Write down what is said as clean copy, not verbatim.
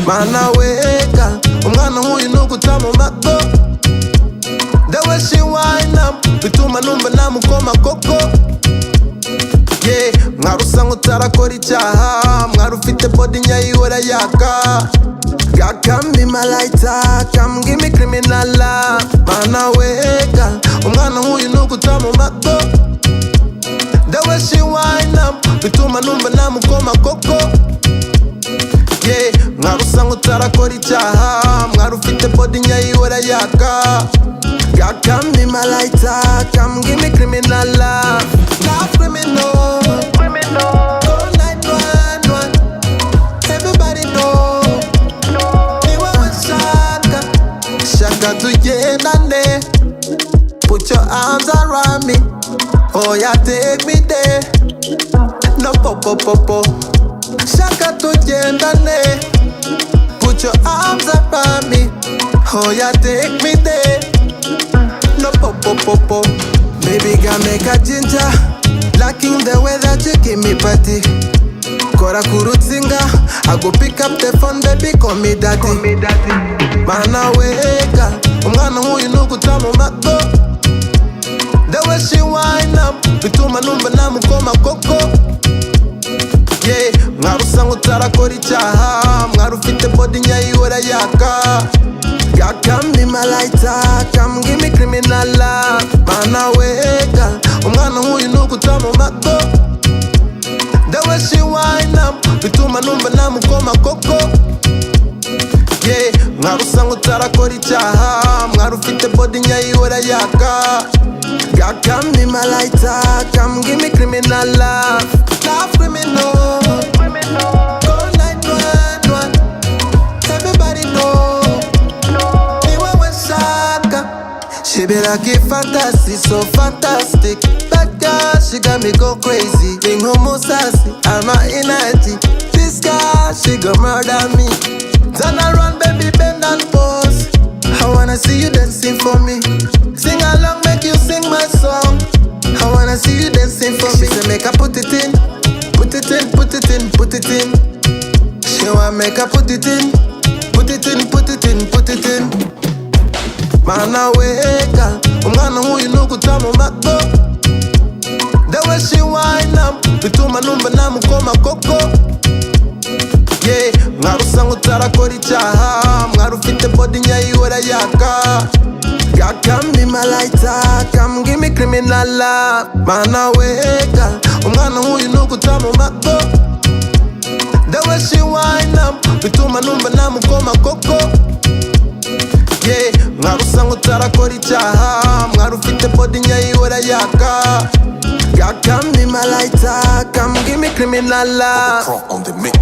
Mana weka umwana nk'uyu nuguta mu mago. The way she wind up bituma numva namukoma koko. Yeah, mwari usa nk'utarakora icyaha, mwari ufite body nyayihora yaka. God come be my lighter, come give me criminal love. Mana weka umwana nk'uyu nuguta mu mago. The way she wind up bituma numva namukoma koko. Yeah, mwari usa nk'utarakora icyaha, mwari ufite body nyayihora yaka. God come be my lighter, come give me criminal love. Love criminal, criminal. Call 911, everybody know. Ni wewe shaka, shaka tugendane. Put your arms around me, oh yeah, take me there. No po. Shaka tugendane. Put your arms around me, oh yeah, take me there. No po. Baby girl, make a ginger. Liking the way that you give me party. Kora kurutsinga, I go pick up the phone, baby, call me daddy. Mana weka, umwana nk'uyu nuguta mu mago. The way she wind up bituma numva namukoma koko. Yeah, mwari usa nk'utarakora icyaha, mwari ufite body nyayihora yaka. God come be my lighter, come give me criminal love. Mana weka umwana nk'uyu nuguta mu mago. The way she wind up bituma numva namukoma koko. Yeah, mwari usa nk'utarakora icyaha, mwari ufite body nyayihora yaka. God come be my lighter, come give me criminal love. Love criminal, criminal. Call 911, everybody know. Ni wewe shaka. She be like a fantasy, so fantastic. That girl, she got me go crazy. Being homo sassy, I'm not energy. This girl, she gon' murder me. Turn around, baby, bend and pose. I wanna see you dancing for me. Sing along, make you sing my song. I wanna see you dancing for me. She say make I put it in. She want make I put it in. Mana weka umwana nk'uyu nuguta mu mago. The way she wind up bituma numva namukoma koko. Yeah, mwari usa nk'utarakora icyaha, mwari ufite body nyayihora yaka. God come be my lighter, come give me criminal love. Mana weka umwana nk'uyu nuguta mu mago. The way she wind up bituma numva namukoma koko. Yeah, mwari usa nk'utarakora icyaha, mwari ufite body nyayihora yaka. God come be my lighter, come give me criminal love. On the mix.